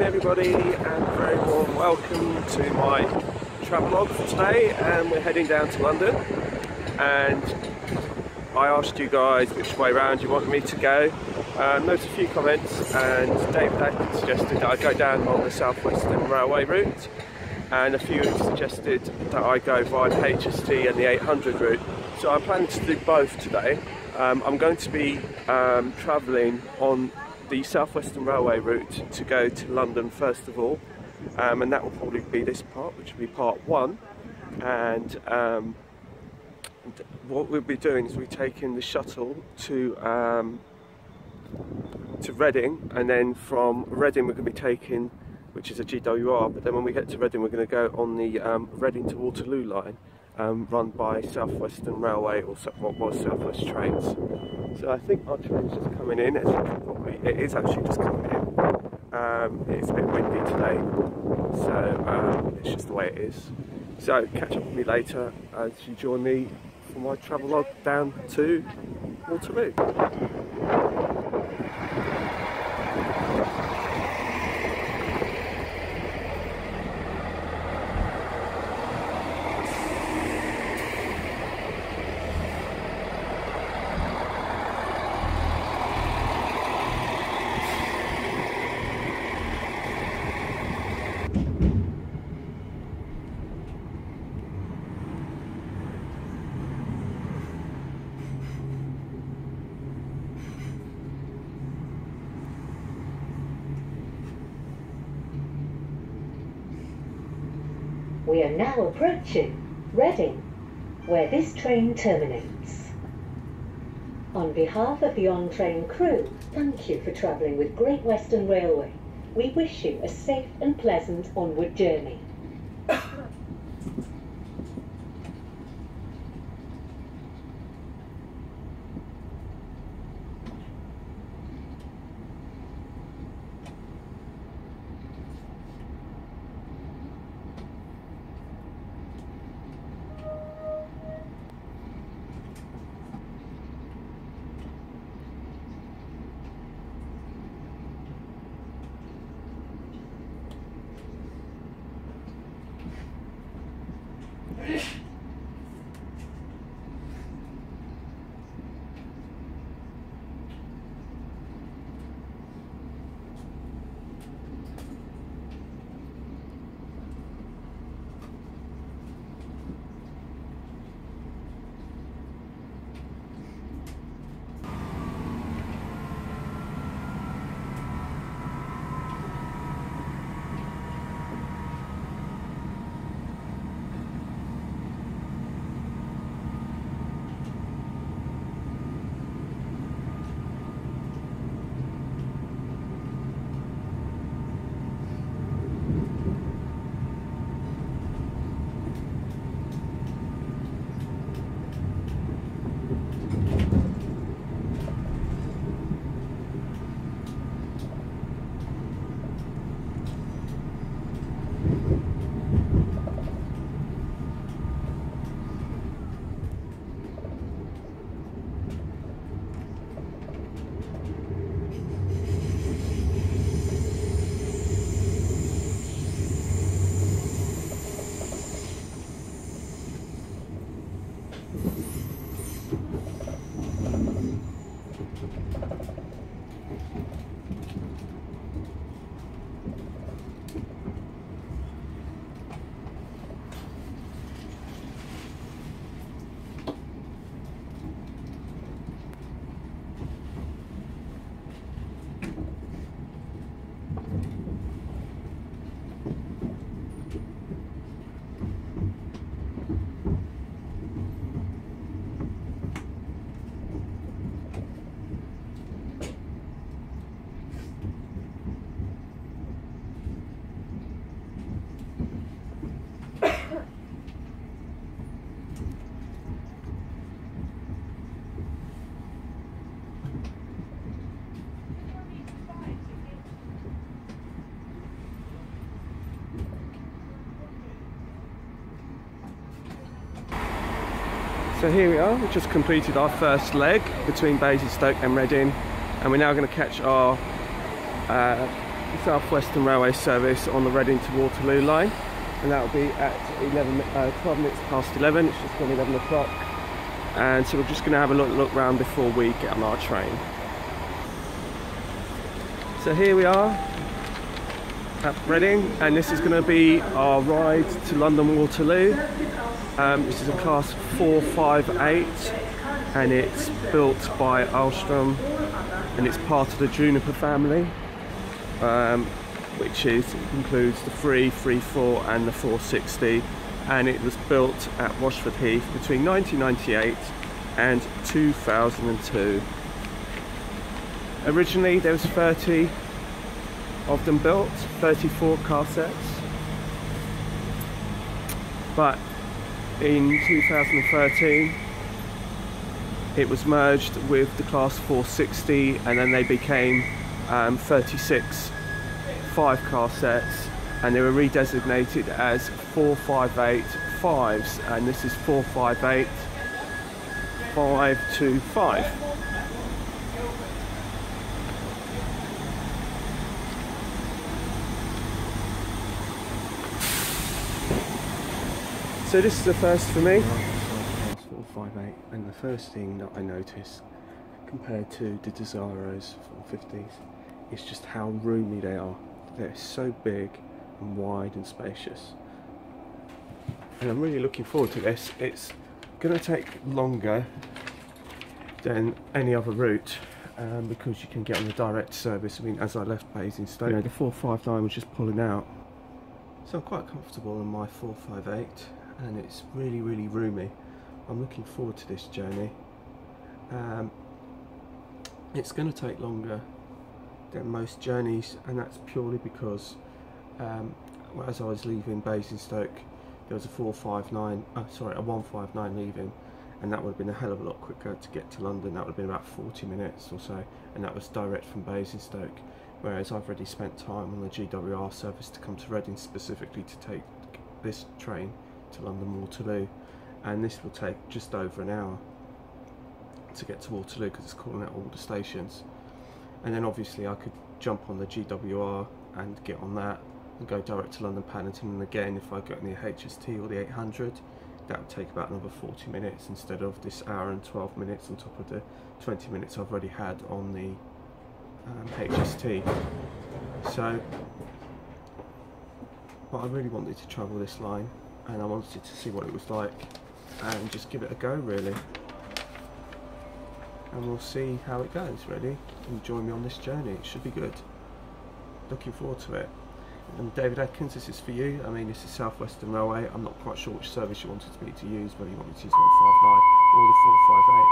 everybody, and a very warm welcome to my travelogue for today. And we're heading down to London, and I asked you guys which way round you wanted me to go. Noticed a few comments, and David actually suggested that I go down on the South Western Railway route, and a few suggested that I go via the HST and the 800 route. So I'm planning to do both today. I'm going to be travelling on the South Western Railway route to go to London first of all, and that will probably be this part, which will be part one. And what we'll be doing is we're taking the shuttle to Reading, and then from Reading we're going to be taking, which is a GWR, but then when we get to Reading we're going to go on the Reading to Waterloo line, run by South Western Railway, or what was South West Trains. So I think our train's just coming in. It is actually just coming in. It's a bit windy today, so it's just the way it is. So catch up with me later as you join me for my travelogue down to Waterloo. We are now approaching Reading, where this train terminates. On behalf of the on-train crew, thank you for travelling with Great Western Railway. We wish you a safe and pleasant onward journey. So here we are, we've just completed our first leg between Basingstoke and Reading, and we're now going to catch our the South Western Railway service on the Reading to Waterloo line, and that will be at 12 minutes past 11. It's just gone 11 o'clock, and so we're just going to have a look round before we get on our train. So here we are at Reading, and this is going to be our ride to London Waterloo. This is a class 458, and it's built by Alstom, and it's part of the Juniper family, which includes the 334 and the 460, and it was built at Washford Heath between 1998 and 2002. Originally there was 30 of them built, 34 car sets, but in 2013 it was merged with the class 460, and then they became 36 5-car sets, and they were redesignated as 458 5s, and this is 458 525. So this is the first for me. Class 458, and the first thing that I noticed compared to the Desaros 450s is just how roomy they are. They're so big and wide and spacious, and I'm really looking forward to this. It's going to take longer than any other route because you can get on the direct service. I mean, as I left Basingstoke, the 459 was just pulling out, so I'm quite comfortable in my 458, and it's really roomy. I'm looking forward to this journey. It's going to take longer than most journeys, and that's purely because as I was leaving Basingstoke, there was a 159 leaving, and that would have been a hell of a lot quicker to get to London. That would have been about 40 minutes or so, and that was direct from Basingstoke, whereas I've already spent time on the GWR service to come to Reading specifically to take this train to London Waterloo, and this will take just over an hour to get to Waterloo because it's calling out all the stations. And then obviously I could jump on the GWR and get on that and go direct to London Paddington, and again if I got in the HST or the 800, that would take about another 40 minutes instead of this hour and 12 minutes on top of the 20 minutes I've already had on the HST. So, but I really wanted to travel this line, and I wanted to see what it was like and just give it a go really. And we'll see how it goes really, and join me on this journey. It should be good. Looking forward to it. And David Atkins, this is for you. I mean, this is South Western Railway. I'm not quite sure which service you wanted me to use, whether you want me to use the 159 or the 458,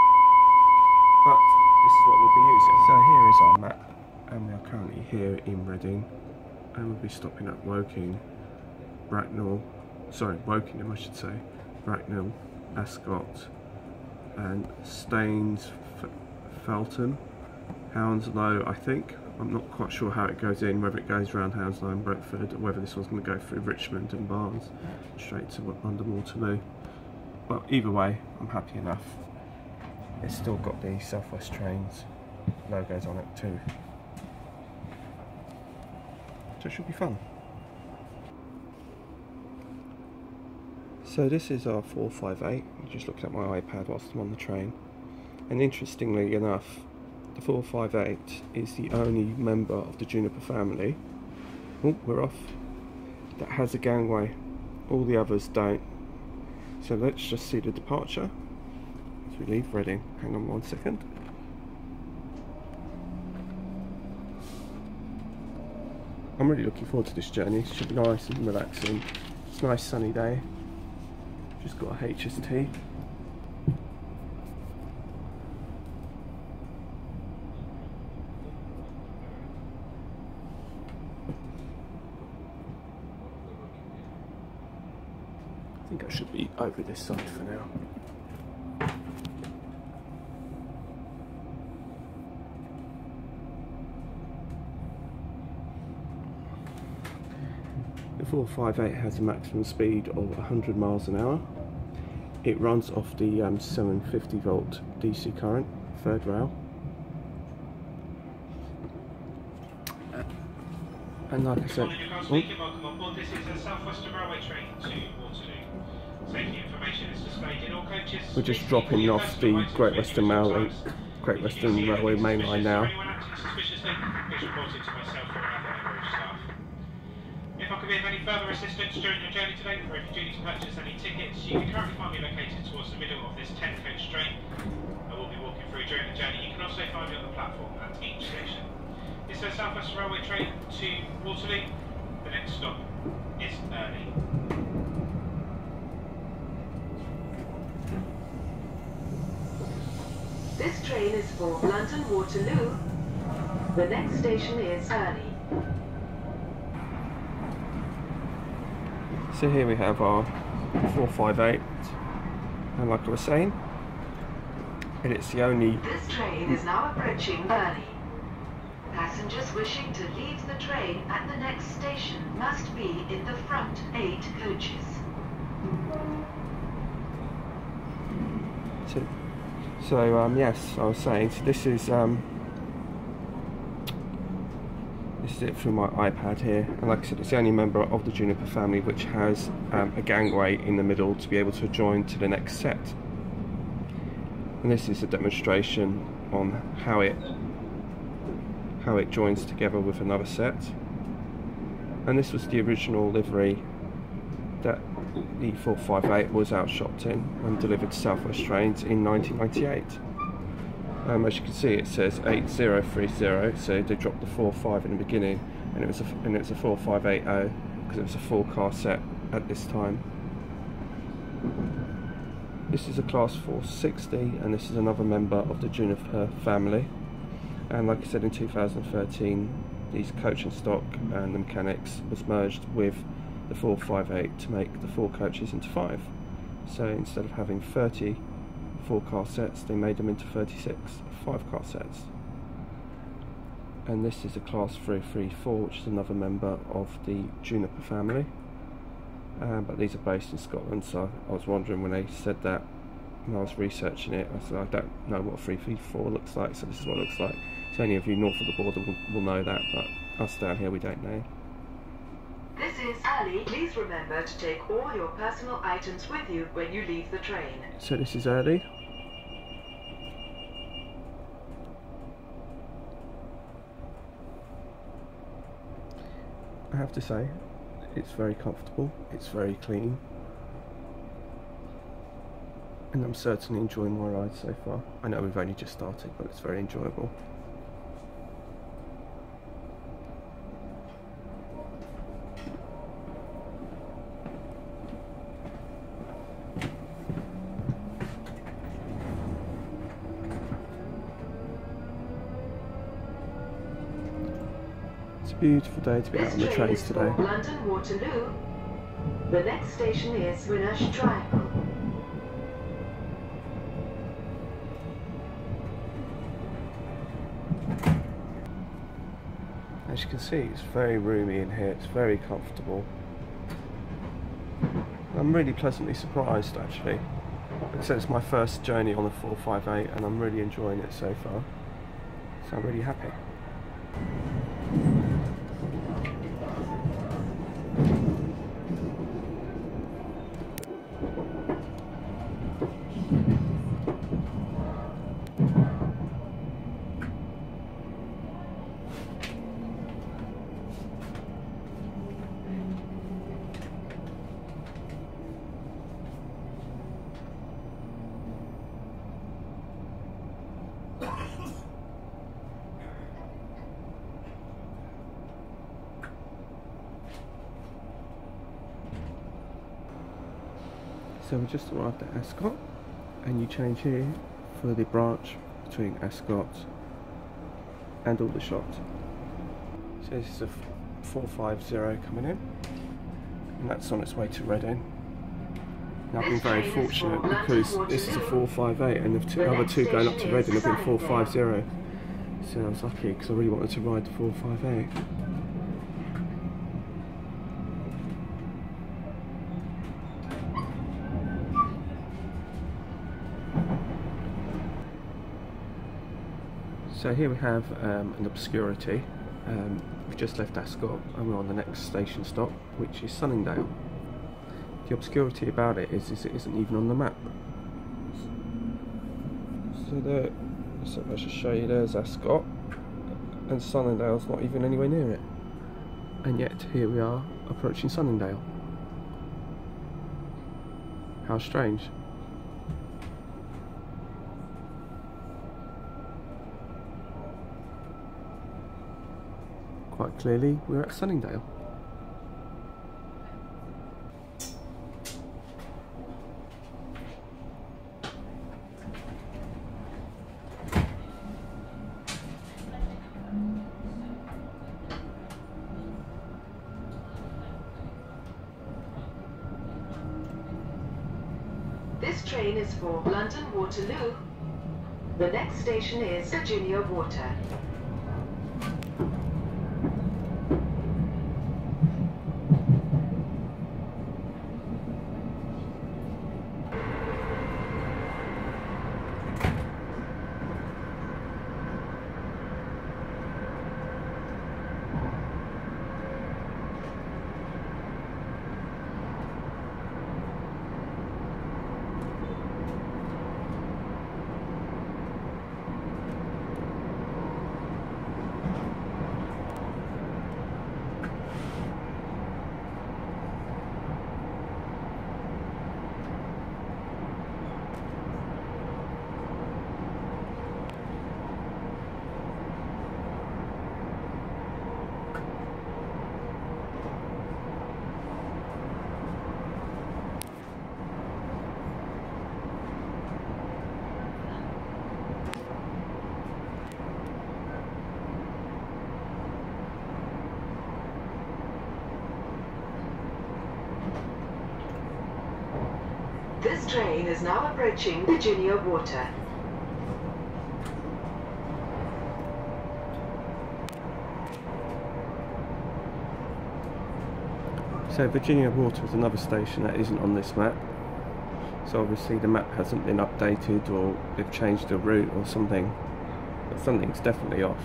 but this is what we'll be using. So here is our map, and we are currently here in Reading, and we'll be stopping at Woking, Wokingham I should say, Bracknell, Ascot and Staines, Felton, Hounslow I think. I'm not quite sure how it goes in, whether it goes around Hounslow and Brentford, or whether this one's going to go through Richmond and Barnes straight to London Waterloo. But either way, I'm happy enough. It's still got the South West Trains logos on it too, so it should be fun. So this is our 458. I'm just looking at my iPad whilst I'm on the train, and interestingly enough, the 458 is the only member of the Juniper family, oh we're off, that has a gangway. All the others don't. So let's just see the departure as we leave Reading. Hang on 1 second. I'm really looking forward to this journey. It should be nice and relaxing. It's a nice sunny day. Just got a HST. I think I should be over this side for now. The 458 has a maximum speed of 100 miles an hour. It runs off the 750 volt DC current, third rail. And like I said, welcome on board. This is a South Western Railway train to Waterloo. Safety information is displayed in all coaches. we're just dropping off the Great Western Railway main line now. Anyone acting suspiciously is reported to myself or another member of staff. If I could be of any further assistance during your journey today, or if you do need to purchase any tickets, you can currently find me located towards the middle of this 10-coach train. I will be walking through during the journey. You can also find me on the platform at each station. It's a South Western Railway train to Waterloo. The next stop is Early. This train is for London Waterloo. The next station is Early. So here we have our 458, and like I was saying, and it's the only... This train is now approaching Early. Passengers wishing to leave the train at the next station must be in the front 8 coaches. So yes, I was saying, so this is it through my iPad here, and like I said, it's the only member of the Juniper family which has a gangway in the middle to be able to join to the next set. And this is a demonstration on how it joins together with another set. And this was the original livery that the 458 was outshopped in and delivered to South West Trains in 1998. As you can see, it says 8030, so they dropped the 45 in the beginning, and it was a 4580 because it was a full car set at this time. This is a class 460, and this is another member of the Juniper family. And like I said, in 2013, these coach and stock and the mechanics was merged with the 458 to make the 4 coaches into 5. So instead of having 30 4-car sets, they made them into 36 5-car sets. And this is a class 334, which is another member of the Juniper family. But these are based in Scotland, so I was wondering when they said that, when I was researching it, I said I don't know what a 334 looks like, so this is what it looks like. So any of you north of the border will know that, but us down here we don't know. This is Early. Please remember to take all your personal items with you when you leave the train. So this is Early. I have to say, it's very comfortable, it's very clean, and I'm certainly enjoying my ride so far. I know we've only just started, but it's very enjoyable. It's a beautiful day to be out on the trains today. London Waterloo. The next station is Winner's Triangle. As you can see, it's very roomy in here, it's very comfortable. I'm really pleasantly surprised actually. Like I said, it's my first journey on the 458 and I'm really enjoying it so far. So I'm really happy. So we just arrived at Ascot, and you change here for the branch between Ascot and Aldershot. So this is a 450 coming in, and that's on its way to Reading. And I've been very fortunate because this is a 458 and the other two going up to Reading have been 450. So I was lucky because I really wanted to ride the 458. So here we have an obscurity. We've just left Ascot and we're on the next station stop, which is Sunningdale. The obscurity about it is it isn't even on the map. So there, so I should show you, there's Ascot, and Sunningdale's not even anywhere near it. And yet here we are approaching Sunningdale. How strange. Quite clearly, we're at Sunningdale. This train is for London Waterloo. The next station is Virginia Water. This train is now approaching Virginia Water. So Virginia Water is another station that isn't on this map. So obviously the map hasn't been updated, or they've changed the route or something. But something's definitely off.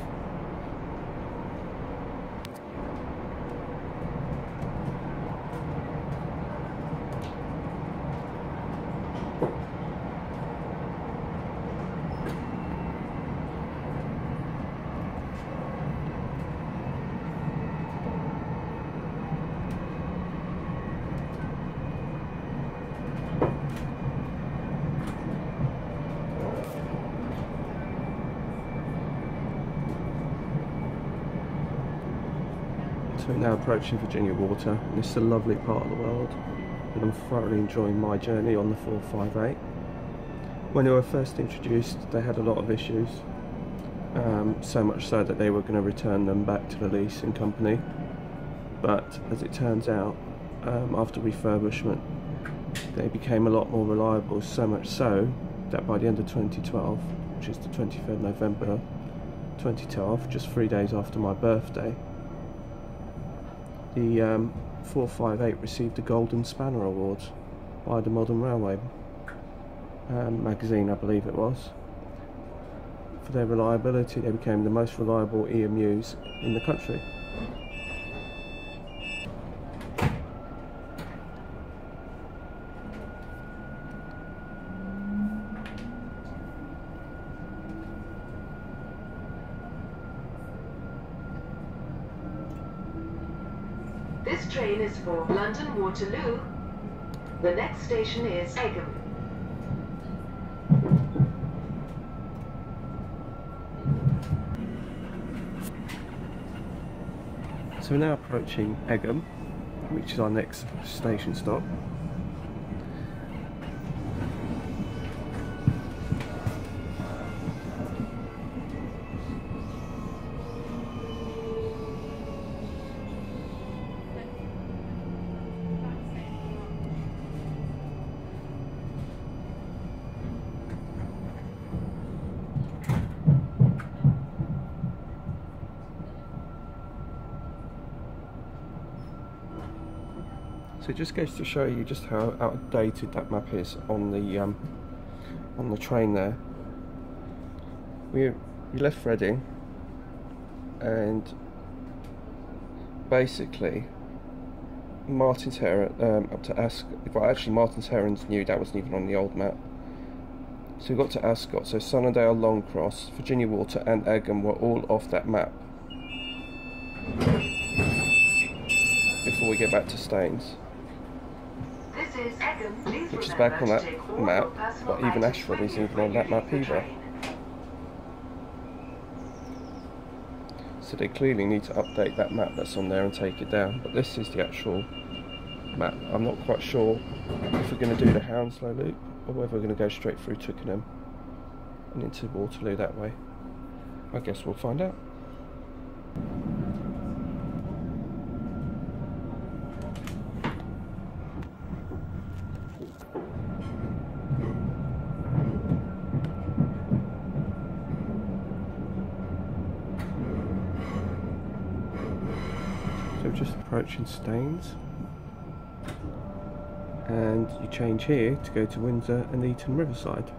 So we're now approaching Virginia Water, and this is a lovely part of the world, and I'm thoroughly enjoying my journey on the 458. When they were first introduced, they had a lot of issues, so much so that they were going to return them back to the leasing company. But as it turns out, after refurbishment, they became a lot more reliable, so much so that by the end of 2012, which is the 23rd November 2012, just 3 days after my birthday, the 458 received the Golden Spanner Award by the Modern Railway magazine, I believe it was. For their reliability, they became the most reliable EMUs in the country. This train is for London Waterloo. The next station is Egham. So we're now approaching Egham, which is our next station stop. So it just goes to show you just how outdated that map is on the train there. We left Reading, and basically Martin's Heron up to Ascot. Well, actually Martin's Heron's new, that wasn't even on the old map. So we got to Ascot, so Sunningdale, Longcross, Virginia Water and Egham were all off that map before we get back to Staines. This is Egham. Please Which is remember back on to that take all map, your personal but even items Ashford with isn't you even when on you that map leave the either. train. So they clearly need to update that map that's on there and take it down. But this is the actual map. I'm not quite sure if we're going to do the Hounslow loop or whether we're going to go straight through Twickenham and into Waterloo that way. I guess we'll find out. So we're just approaching Staines, and you change here to go to Windsor and Eton Riverside.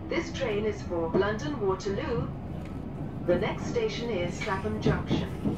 This train is for London Waterloo. The next station is Clapham Junction.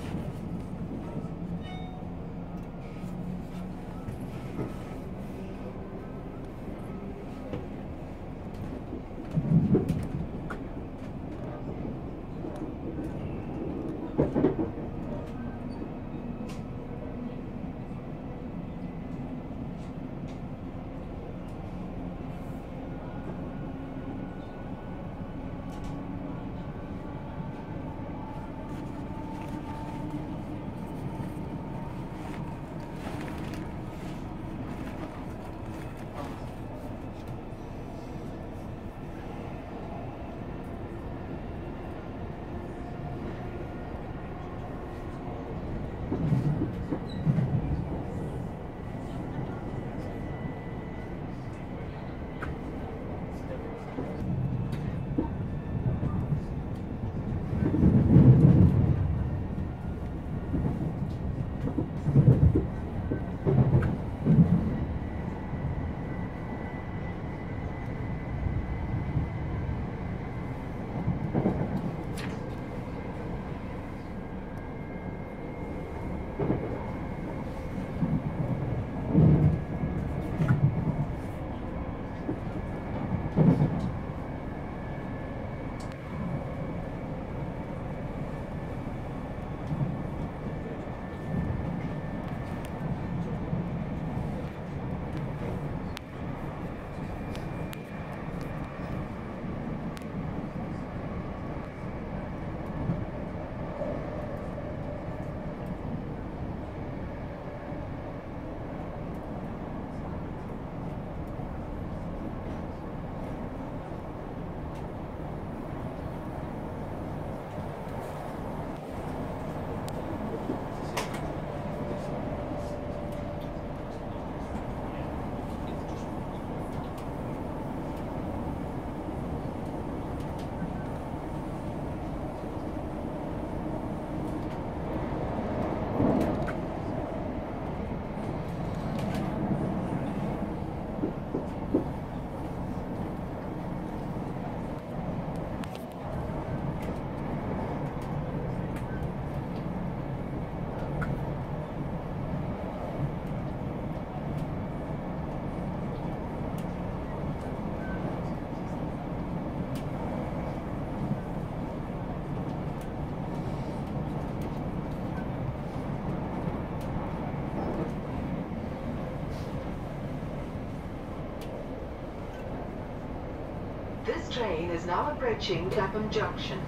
This train is now approaching Clapham Junction.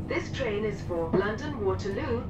This train is for London Waterloo.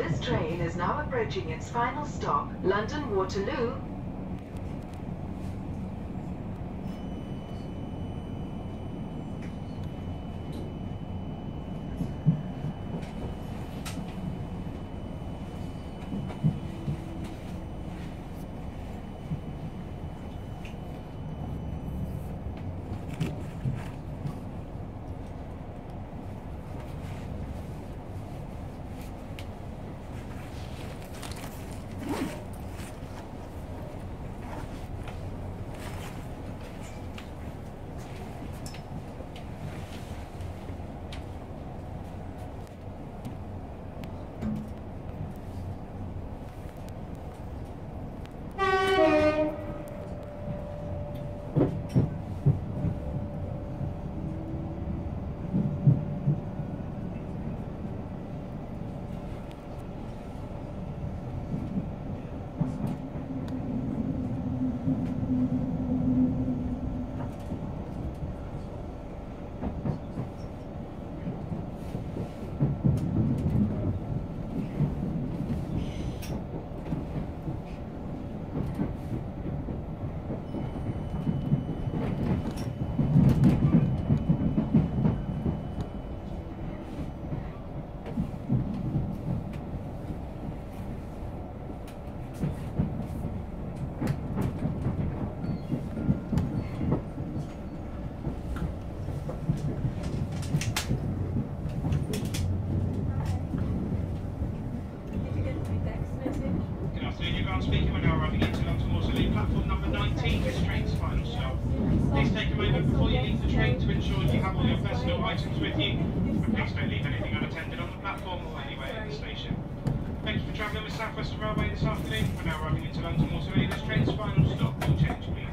This train is now approaching its final stop, London Waterloo. Speaking, we're now arriving into London Waterloo, platform number 19, this train's final stop. Please take a moment before you leave the train to ensure you have all your personal items with you, and please don't leave anything unattended on the platform or anywhere at the station. Thank you for travelling with South Western Railway this afternoon. We're now arriving into London Waterloo, this train's final stop. All change, please.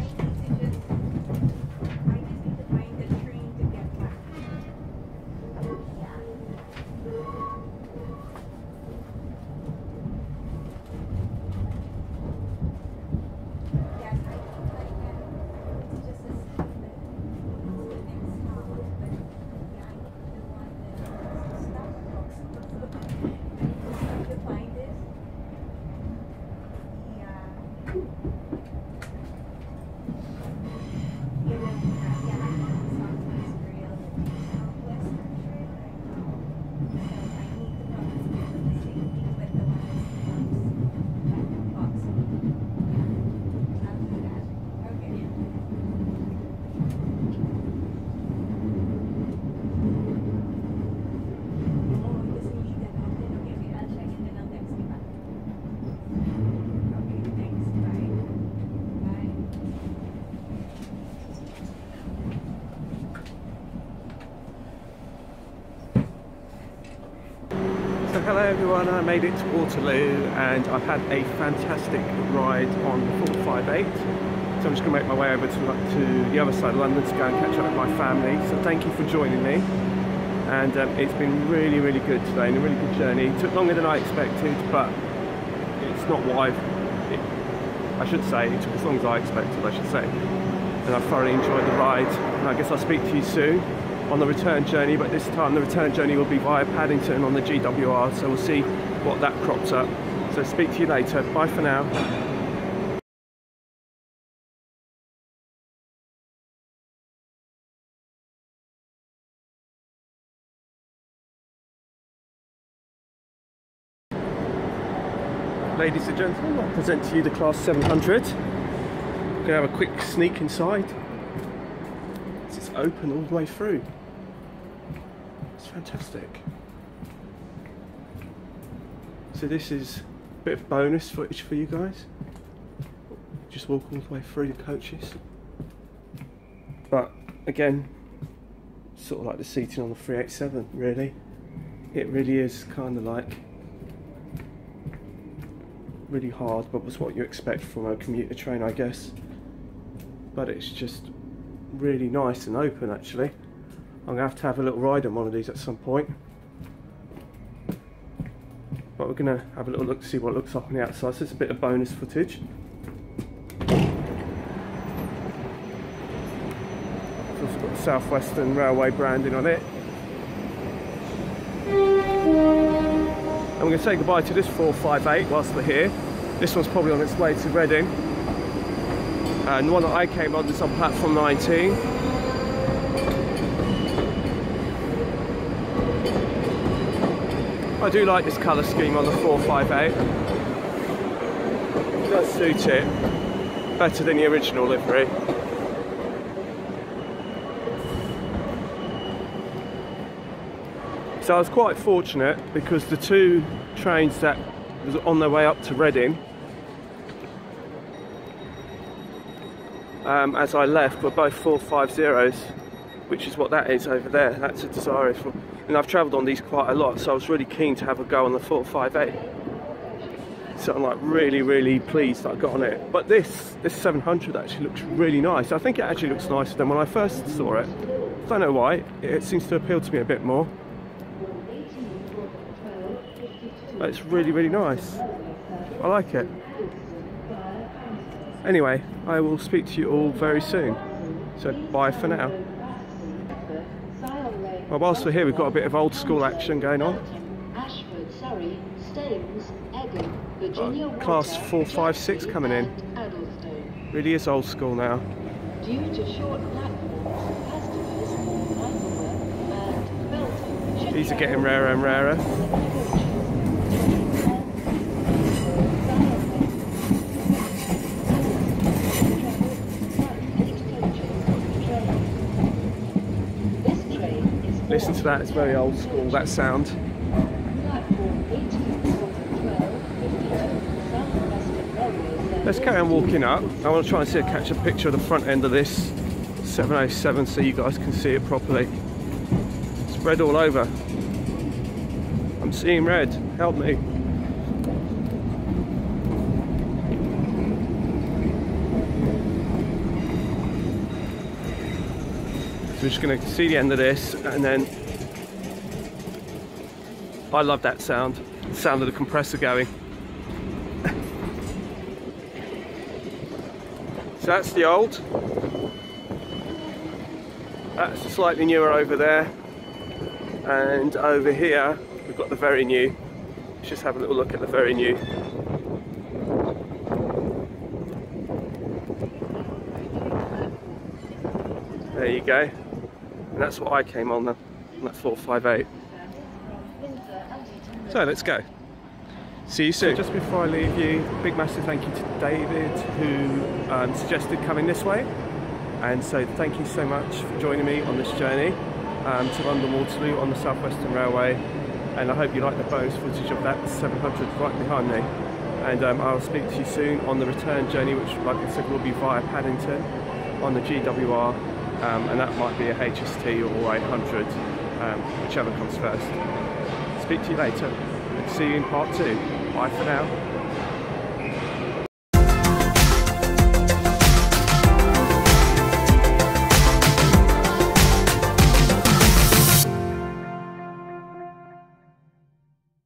So hello everyone, I made it to Waterloo and I've had a fantastic ride on the 458. So I'm just going to make my way over to the other side of London to go and catch up with my family. So thank you for joining me. And it's been really, really good today and a really good journey. It took longer than I expected, but it's not what I should say, it took as long as I expected, I should say. And I thoroughly enjoyed the ride. And I guess I'll speak to you soon on the return journey, but this time the return journey will be via Paddington on the GWR, so we'll see what that crops up. So speak to you later. Bye for now. Ladies and gentlemen, I'll present to you the Class 700. We're going to have a quick sneak inside. It's open all the way through. It's fantastic. So this is a bit of bonus footage for you guys. Just walk all the way through the coaches. But again, sort of like the seating on the 387, really. It really is kind of like really hard, but was what you expect from a commuter train, I guess. But it's just really nice and open, actually. I'm going to have a little ride on one of these at some point. But we're going to have a little look to see what it looks like on the outside. So it's a bit of bonus footage. It's also got the South Western Railway branding on it. And I'm going to say goodbye to this 458 whilst we're here. This one's probably on its way to Reading. And the one that I came on is on platform 19. I do like this colour scheme on the 458. It does suit it better than the original livery. So I was quite fortunate because the two trains that was on their way up to Reading as I left were both 450s, which is what that is over there. That's a Desire. And I've travelled on these quite a lot, so I was really keen to have a go on the 458. So I'm like really pleased that I got on it. But this 700 actually looks really nice. I think it actually looks nicer than when I first saw it. I don't know why. It seems to appeal to me a bit more. But it's really nice. I like it. Anyway, I will speak to you all very soon. So bye for now. Well, whilst we're here, we've got a bit of old school action going on. Ashford, Surrey, Staines, Egham, Virginia, Class 456 coming in. Really is old school now. Due to short platforms, customers and Belton. These are getting rarer and rarer. Listen to that, it's very old school, that sound. Let's carry on walking up. I want to try and catch a picture of the front end of this 707 so you guys can see it properly. It's red all over. I'm seeing red, help me. So we're just going to see the end of this, and then I love that sound, the sound of the compressor going. So that's the old. That's slightly newer over there, and over here we've got the very new. Let's just have a little look at the very new. There you go. And that's what I came on that 458. So let's go. See you soon. So just before I leave you, big massive thank you to David who suggested coming this way. And so thank you so much for joining me on this journey to London Waterloo on the South Western Railway. And I hope you like the bonus footage of that 700 right behind me. And I'll speak to you soon on the return journey, which like I said will be via Paddington on the GWR. And that might be a HST or 800, whichever comes first. Speak to you later. See you in part 2. Bye for now.